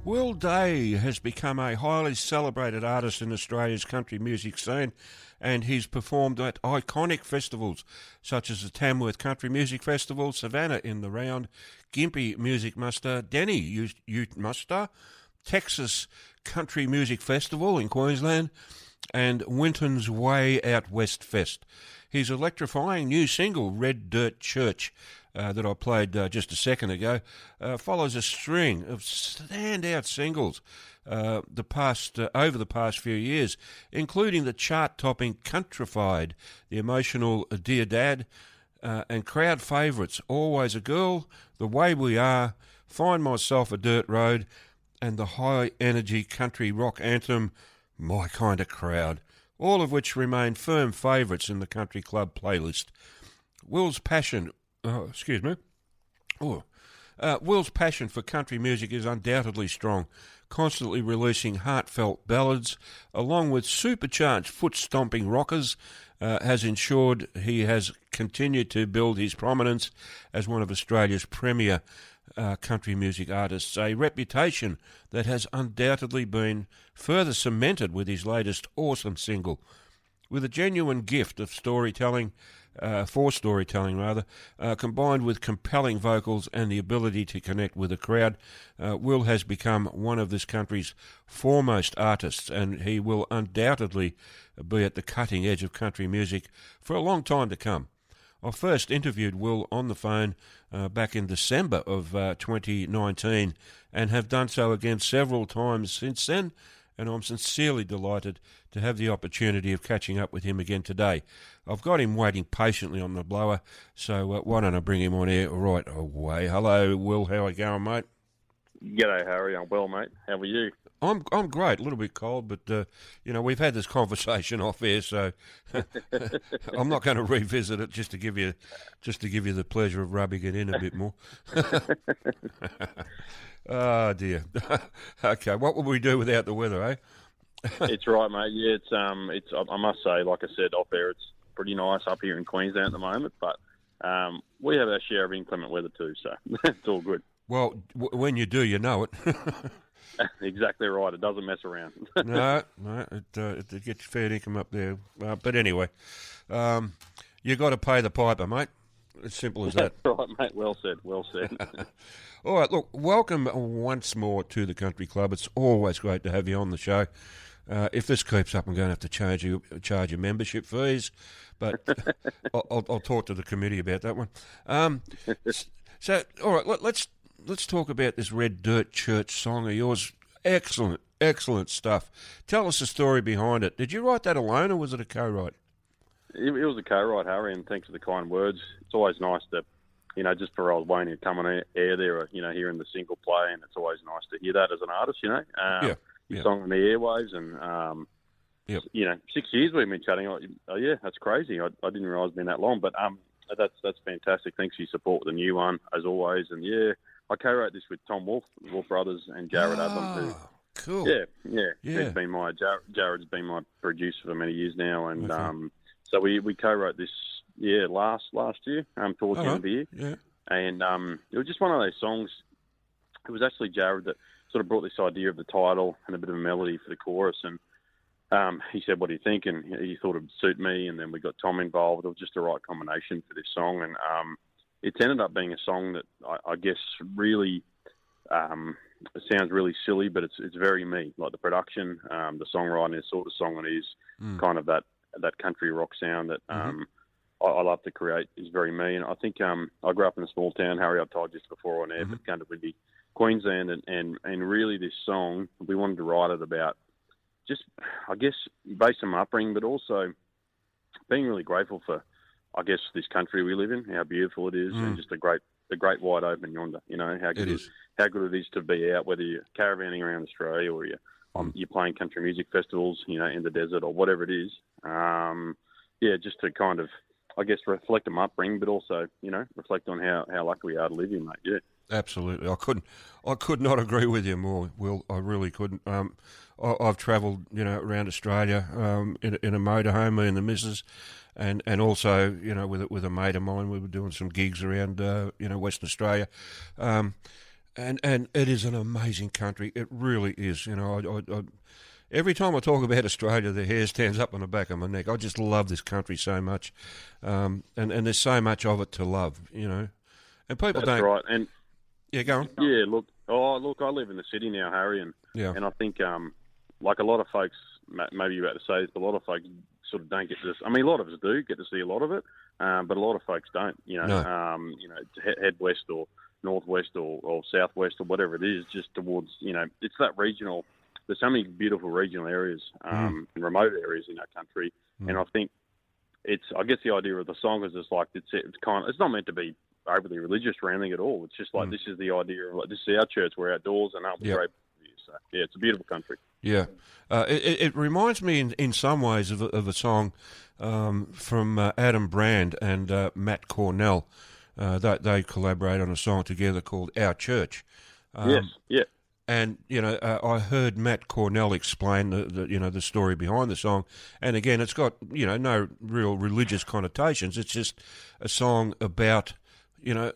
Will Day has become a highly celebrated artist in Australia's country music scene, and he's performed at iconic festivals such as the Tamworth Country Music Festival, Savannah in the Round, Gympie Music Muster, Denny Ute Muster, Texas Country Music Festival in Queensland, and Winton's Way Out West Fest. His electrifying new single, Red Dirt Church, that I played just a second ago, follows a string of standout singles over the past few years, including the chart-topping Countrified, the emotional Dear Dad, and crowd favourites Always a Girl, The Way We Are, Find Myself a Dirt Road, and the high-energy country rock anthem, My Kind of Crowd, all of which remain firm favourites in the Country Club playlist. Will's passion for country music is undoubtedly strong, constantly releasing heartfelt ballads, along with supercharged foot-stomping rockers, has ensured he has continued to build his prominence as one of Australia's premier country music artists, a reputation that has undoubtedly been further cemented with his latest awesome single. With a genuine gift of storytelling, combined with compelling vocals and the ability to connect with a crowd, Will has become one of this country's foremost artists, and he will undoubtedly be at the cutting edge of country music for a long time to come. I first interviewed Will on the phone back in December of 2019 and have done so again several times since then, and I'm sincerely delighted to have the opportunity of catching up with him again today. I've got him waiting patiently on the blower, so why don't I bring him on air right away. Hello, Will. How are you going, mate? G'day, Harry. I'm well, mate. How are you? I'm great. A little bit cold, but we've had this conversation off air, so I'm not going to revisit it just to give you the pleasure of rubbing it in a bit more. Oh dear. Okay, what will we do without the weather, eh? It's right, mate. Yeah, it's. I must say, like I said off air, it's pretty nice up here in Queensland at the moment, but we have our share of inclement weather too, so it's all good. Well, when you do, you know it. Exactly right. It doesn't mess around. No, it gets fair income up there. But anyway, you got to pay the piper, mate. As simple as that. That's right, mate. Well said. Well said. All right, look, welcome once more to the Country Club. It's always great to have you on the show. If this keeps up, I'm going to have to charge you membership fees, but I'll talk to the committee about that one. So, all right, let's talk about this Red Dirt Church song of yours. Excellent stuff. Tell us the story behind it. Did you write that alone, or was it a co-write? It was a co-write, Harry, and thanks for the kind words. It's always nice to, just for old Wayne to come on air there, or, hearing the single play, and it's always nice to hear that as an artist, Your song on the airwaves, and, 6 years we've been chatting. Oh, yeah, that's crazy. I didn't realise it's been that long, but that's fantastic. Thanks for your support with the new one, as always, and yeah, I co-wrote this with Tom Wolfe Brothers, and Jared Adlam. Cool. Yeah. He's been Jared's been my producer for many years now, and so we co-wrote this last year, towards the end of the year. Yeah. And it was just one of those songs. It was actually Jared that sort of brought this idea of the title and a bit of a melody for the chorus, and he said, "What do you think?" And he thought it would suit me, and then we got Tom involved. It was just the right combination for this song, and it's ended up being a song that I guess really it sounds really silly, but it's very me. Like the production, the songwriting, the sort of song it is, kind of that country rock sound that I love to create is very me. And I think I grew up in a small town, Harry, I've told you this before on air, but Gundawindi, Queensland, and really this song, we wanted to write it about just, I guess, based on my upbringing, but also being really grateful for, I guess, this country we live in, how beautiful it is, and just the great wide open yonder. How good it is to be out, whether you're caravanning around Australia or you're playing country music festivals, in the desert or whatever it is. Just to kind of, I guess, reflect on my upbringing, but also, reflect on how lucky we are to live in, mate. Yeah. Absolutely. I could not agree with you more, Will. I really couldn't. I've travelled, around Australia in a motorhome, me and the missus, and also, with a mate of mine. We were doing some gigs around, Western Australia. and it is an amazing country. It really is. You know, every time I talk about Australia, the hair stands up on the back of my neck. I just love this country so much, and there's so much of it to love. You know, and people That's don't. right. And Yeah, go on. yeah, look, I live in the city now, Harry, and Yeah. and I think like a lot of folks, maybe you're about to say this, but a lot of folks sort of don't get this. I mean, a lot of us do get to see a lot of it, but a lot of folks don't. You know, No. to head west or northwest or southwest or whatever it is, just towards, it's that regional. There's so many beautiful regional areas and remote areas in our country, and I think I guess the idea of the song is just like it's not meant to be overly religious or anything at all. It's just like this is the idea of like, this is our church, we're outdoors, and aren't we great? So yeah, it's a beautiful country. Yeah, it reminds me in some ways of a song from Adam Brand and Matt Cornell. They collaborate on a song together called Our Church. Yes, yeah. And I heard Matt Cornell explain the story behind the song, and again, it's got no real religious connotations. It's just a song about they're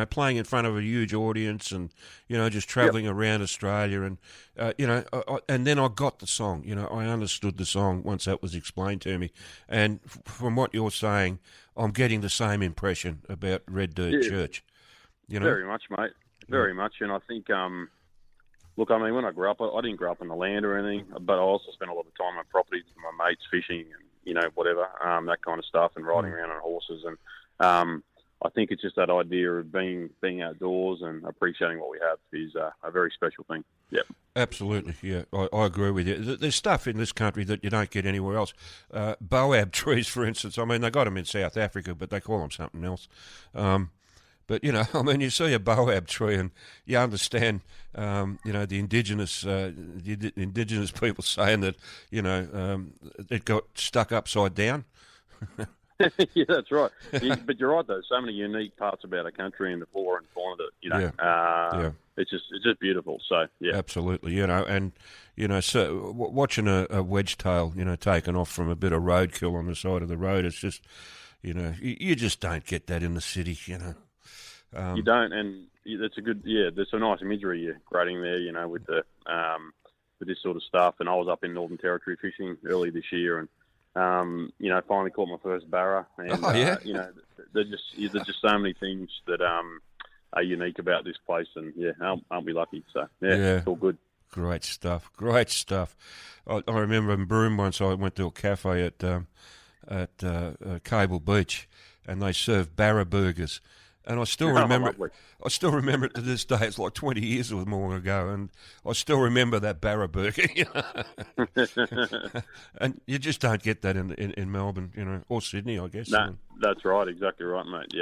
playing in front of a huge audience and just travelling around Australia and and then I got the song. I understood the song once that was explained to me, and from what you're saying, I'm getting the same impression about Red Dirt Church. Very much, mate. Very much, and I think look, I mean, when I grew up, I didn't grow up on the land or anything, but I also spent a lot of time on properties with my mates fishing and whatever, that kind of stuff, and riding around on horses. And I think it's just that idea of being outdoors and appreciating what we have is a very special thing. Yeah, absolutely. Yeah, I agree with you. There's stuff in this country that you don't get anywhere else. Boab trees, for instance. I mean, they got them in South Africa, but they call them something else. But I mean, you see a boab tree, and you understand, the indigenous people saying that, it got stuck upside down. Yeah, that's right. But you're right, though. So many unique parts about our country and the flora and fauna that it's just beautiful. So yeah, absolutely. And so watching a wedgetail, taken off from a bit of roadkill on the side of the road, it's just, you just don't get that in the city. You don't, and that's a good. Yeah, there's some nice imagery you're creating there. With the with this sort of stuff. And I was up in Northern Territory fishing early this year, and finally caught my first barra. And there's just so many things that are unique about this place, and aren't we lucky? So it's all good. Great stuff. I remember in Broome once I went to a cafe at Cable Beach, and they served barra burgers. And I still remember it to this day. It's like 20 years or more ago, and I still remember that barra burger. And you just don't get that in Melbourne, or Sydney, I guess. No, that's right, exactly right, mate.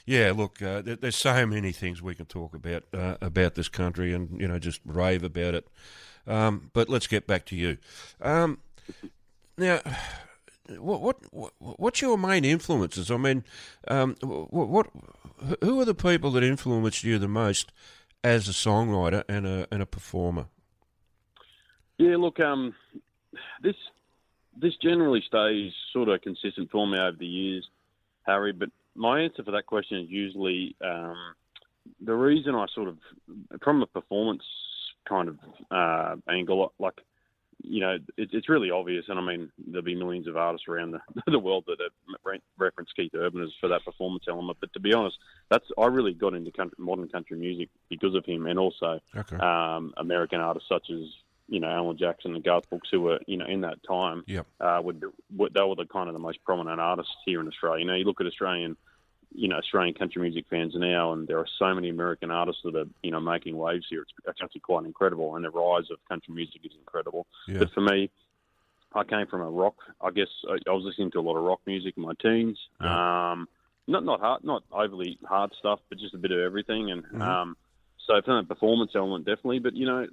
Yeah. Look, there's so many things we can talk about this country, and just rave about it. But let's get back to you. Now, what's your main influences? I mean, who are the people that influenced you the most as a songwriter and a performer? Yeah, look, this generally stays sort of consistent for me over the years, Harry. But my answer for that question is usually the reason I sort of, from a performance kind of angle, like. It's really obvious, and I mean, there'll be millions of artists around the world that have referenced Keith Urban as for that performance element. But to be honest, I really got into modern country music because of him, and also American artists such as Alan Jackson and Garth Brooks, who were in that time. Yep. They were the kind of the most prominent artists here in Australia. You look at Australian country music fans now, and there are so many American artists that are making waves here. It's actually quite incredible, and the rise of country music is incredible. Yeah. But for me, I came from a rock. I guess I was listening to a lot of rock music in my teens. Yeah. Not overly hard stuff, but just a bit of everything. And so from the performance element, definitely. But I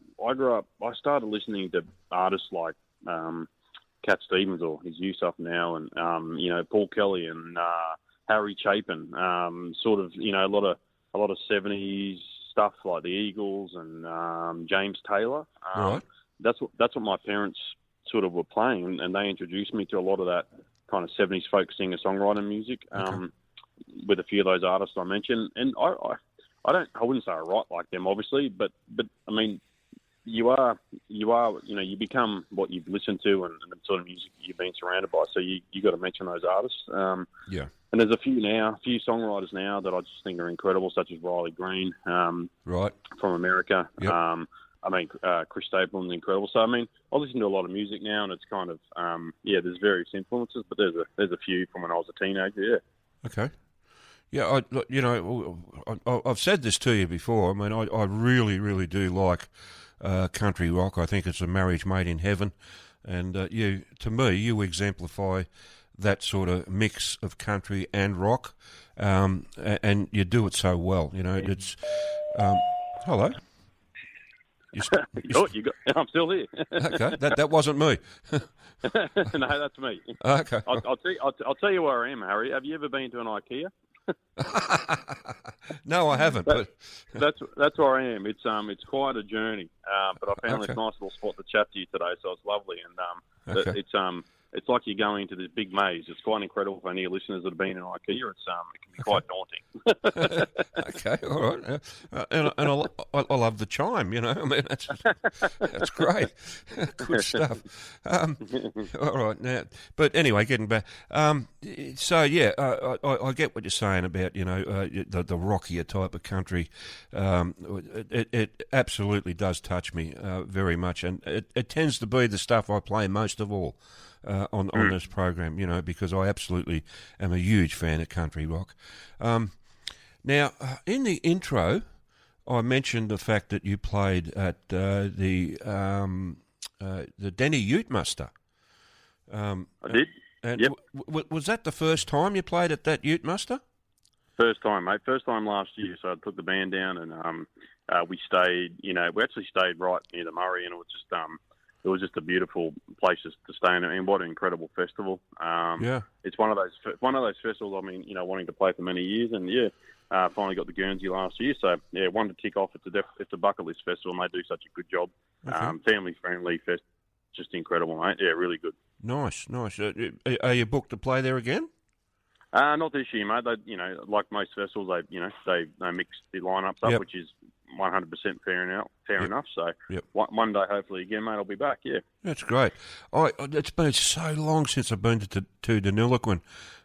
started listening to artists like Cat Stevens, or his Yusuf now, and Paul Kelly and Harry Chapin, sort of, a lot of 70s stuff like the Eagles and James Taylor. Right. That's what my parents sort of were playing, and they introduced me to a lot of that kind of 70s folk singer-songwriter music. Okay. with a few of those artists I mentioned, and I wouldn't say I write like them, obviously, but I mean, you become what you've listened to and the sort of music you've been surrounded by. So you got to mention those artists. Yeah. And there's a few songwriters now that I just think are incredible, such as Riley Green, Right. from America. Yep. Chris Stapleton's incredible. So I mean, I listen to a lot of music now, and it's kind of there's various influences, but there's a few from when I was a teenager. Yeah. Okay. Yeah, I've said this to you before. I mean, I really, really do like country rock. I think it's a marriage made in heaven, and to me, you exemplify that sort of mix of country and rock, and you do it so well. You know, it's hello. I'm still here. Okay, that wasn't me. No, that's me. Okay, I'll tell you where I am, Harry. Have you ever been to an IKEA? No, I haven't. But that's where I am. It's quite a journey, but I found this nice little spot to chat to you today, so it's lovely. And it's like you're going into this big maze. It's quite incredible for any of your listeners that have been in IKEA. It can be quite daunting. Okay, all right. And I love the chime. You know, I mean that's great. Good stuff. All right now, but anyway, getting back. So yeah, I get what you're saying about the rockier type of country. It absolutely does touch me very much, and it tends to be the stuff I play most of all. On this program, because I absolutely am a huge fan of country rock. Now, in the intro, I mentioned the fact that you played at the Denny Ute Muster. I did. And yep. Was that the first time you played at that Ute Muster? First time, mate. First time last year. So I took the band down, and we stayed. We actually stayed right near the Murray, and it was just a beautiful place to stay in, and what an incredible festival. It's one of those festivals. I mean, wanting to play for many years, and finally got the Guernsey last year. So wanted to tick off. It's a bucket list festival, and they do such a good job. Okay. Family friendly fest, just incredible, mate. Yeah, really good. Nice. Are you booked to play there again? Not this year, mate. They, like most festivals, they mix the lineups up, which is 100% fair enough. So one day, hopefully, again, mate, I'll be back. Yeah, that's great. It's been so long since I've been to Deniliquin.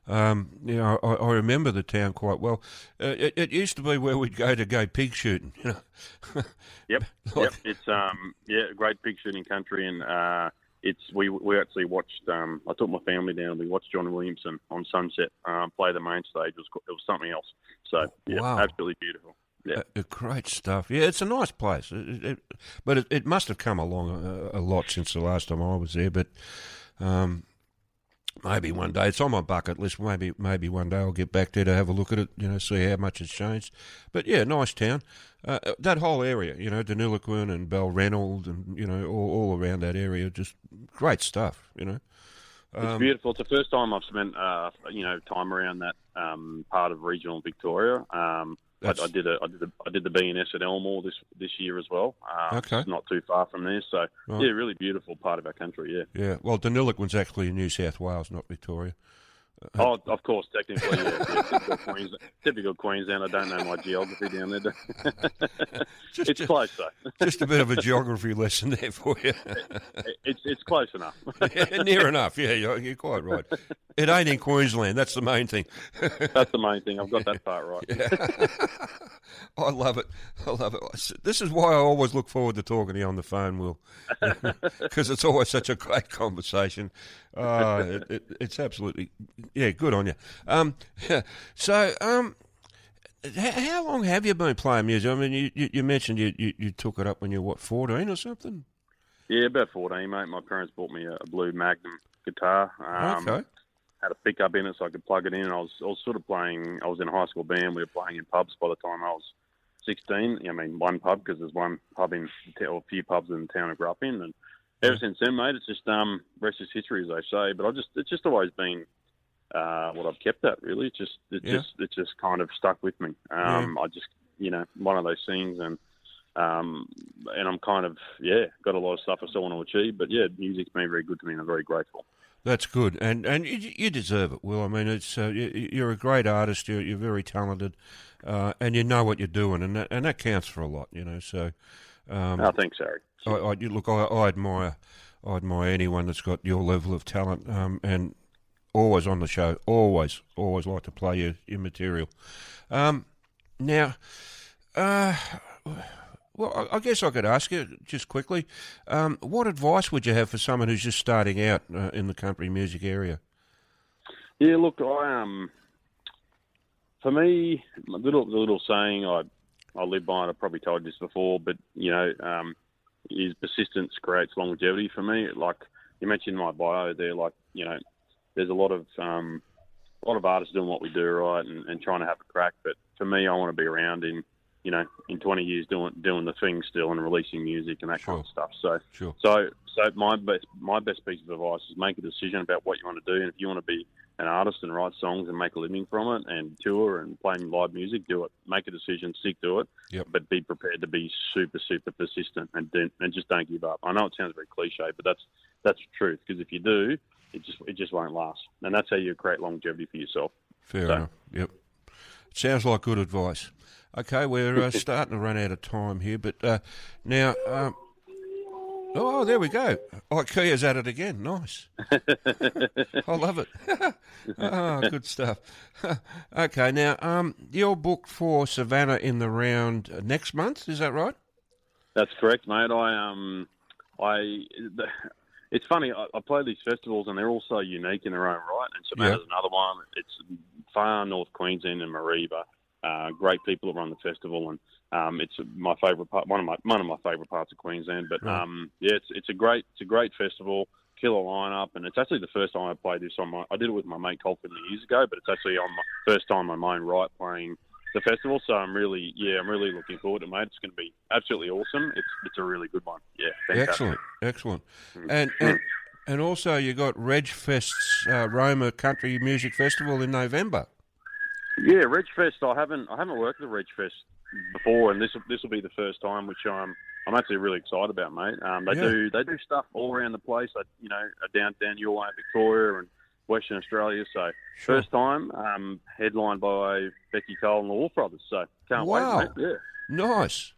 I remember the town quite well. It used to be where we'd go pig shooting. Yep. It's great pig shooting country, and we actually watched. I took my family down, and we watched John Williamson on Sunset play the main stage. It was something else. So wow. Absolutely beautiful. Yeah, great stuff. Yeah, it's a nice place, but it must have come along a lot since the last time I was there. But maybe one day, it's on my bucket list. Maybe one day I'll get back there to have a look at it. See how much it's changed. But yeah, nice town. That whole area, Deniliquin and Balranald, and all around that area, just great stuff. It's beautiful. It's the first time I've spent time around that part of regional Victoria. I did the BNS at Elmore this year as well. Okay. It's not too far from there, so right. Yeah, really beautiful part of our country. Yeah. Yeah. Well, Deniliquin's actually in New South Wales, not Victoria. Of course, technically, yeah. Typical Queensland. I don't know my geography down there. It's close, though. Just a bit of a geography lesson there for you. It's close enough. Near enough, yeah, you're quite right. It ain't in Queensland, that's the main thing. That's the main thing. I've got that part right. Yeah. I love it. This is why I always look forward to talking to you on the phone, Will, because it's always such a great conversation. It's absolutely... Yeah, good on you. So, how long have you been playing music? I mean, you mentioned you took it up when you were, 14 or something? Yeah, about 14, mate. My parents bought me a blue Magnum guitar. Okay. Had a pickup in it so I could plug it in. I was sort of playing. I was in a high school band. We were playing in pubs by the time I was 16. I mean, one pub, because there's one pub or a few pubs in the town I grew up in. And ever since then, mate, it's just rest is history, as they say. But it's just always been what I've kept at, really. It's just kind of stuck with me. I just, one of those things, and I'm kind of, got a lot of stuff I still want to achieve. But yeah, music's been very good to me, and I'm very grateful. That's good, and you deserve it, Will. I mean, you're a great artist. You're very talented, and you know what you're doing, and that counts for a lot, you know. So, Oh, thanks, Harry. I admire anyone that's got your level of talent, and always on the show. Always like to play your material. Now, well, I guess I could ask you just quickly, what advice would you have for someone who's just starting out in the country music area? Yeah, look, for me, the little saying I live by, and I've probably told you this before, but you know, is persistence creates longevity. For me, like you mentioned in my bio there, like you know, there's a lot of artists doing what we do, right, and trying to have a crack. But for me, I want to be around in 20 years doing the thing still and releasing music and that kind of stuff. So my best piece of advice is make a decision about what you want to do, and if you want to be an artist and write songs and make a living from it and tour and play live music, do it. Make a decision, stick to it, but be prepared to be super, super persistent and just don't give up. I know it sounds very cliche, but that's the truth, because if you do, it just won't last, and that's how you create longevity for yourself. Fair enough. Yep. Sounds like good advice. Okay, we're starting to run out of time here, but now, oh, there we go. IKEA's at it again. Nice. I love it. Oh, good stuff. Okay, now, you're booked for Savannah in the Round next month. Is that right? That's correct, mate. It's funny. I play these festivals, and they're all so unique in their own right. And Savannah's another one. It's far North Queensland and Mareeba. Great people that run the festival, and it's my favourite part. One of my favourite parts of Queensland. But it's a great festival. Killer lineup, and it's actually the first time I played this on I did it with my mate Colton years ago, but it's actually on my first time on my own right playing the festival. So I'm really looking forward to it, mate. It's going to be absolutely awesome. It's a really good one. Yeah, fantastic. Excellent. And also you got Regfest's Roma Country Music Festival in November. Yeah, Regfest. I haven't worked at Regfest before, and this will be the first time, which I'm actually really excited about, mate. They do stuff all around the place, like, you know, down your way in Victoria and Western Australia. So first time, headlined by Becky Cole and the Wolf Brothers. So can't wait, mate. Yeah, nice.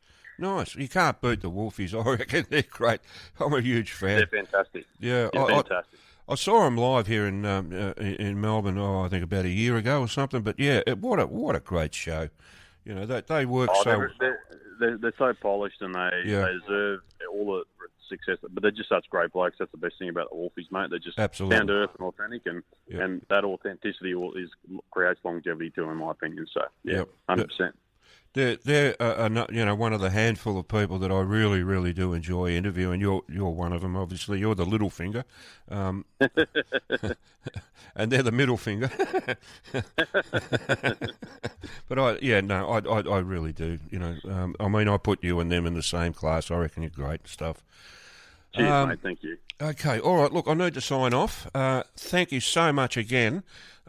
You can't beat the Wolfies. I reckon they're great. I'm a huge fan. They're fantastic. Yeah, fantastic. I saw them live here in Melbourne. I think about a year ago or something. But yeah, what a great show. You know, they work so. They're so polished, and they deserve all the success. But they're just such great blokes. That's the best thing about the Wolfies, mate. They're just down to earth and authentic, and that authenticity creates longevity too, in my opinion. So 100%. They're one of the handful of people that I really, really do enjoy interviewing. You're one of them, obviously. You're the little finger, and they're the middle finger. But I really do. You know, I mean, I put you and them in the same class. I reckon you're great stuff. Cheers, mate. Thank you. Okay, all right. Look, I need to sign off. Thank you so much again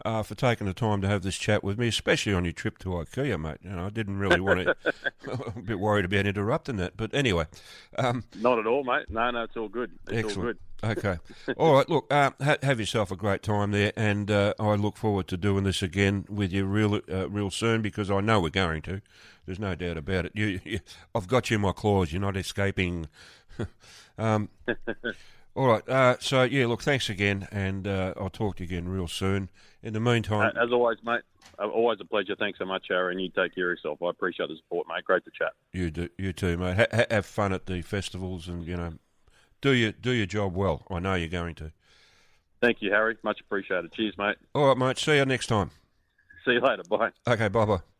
for taking the time to have this chat with me, especially on your trip to IKEA, mate. You know, I didn't really want to. I'm a bit worried about interrupting that, but anyway. Not at all, mate. No, it's all good. Excellent. All good. Okay. All right. Look, have yourself a great time there, and I look forward to doing this again with you real soon, because I know we're going to. There's no doubt about it. I've got you in my claws. You're not escaping. All right. So, look, thanks again, and I'll talk to you again real soon. In the meantime... As always, mate, always a pleasure. Thanks so much, Aaron. You take care of yourself. I appreciate the support, mate. Great to chat. You too, mate. Have fun at the festivals, and, you know, do your job well. I know you're going to. Thank you, Harry. Much appreciated. Cheers, mate. All right, mate. See you next time. See you later. Bye. Okay, bye-bye.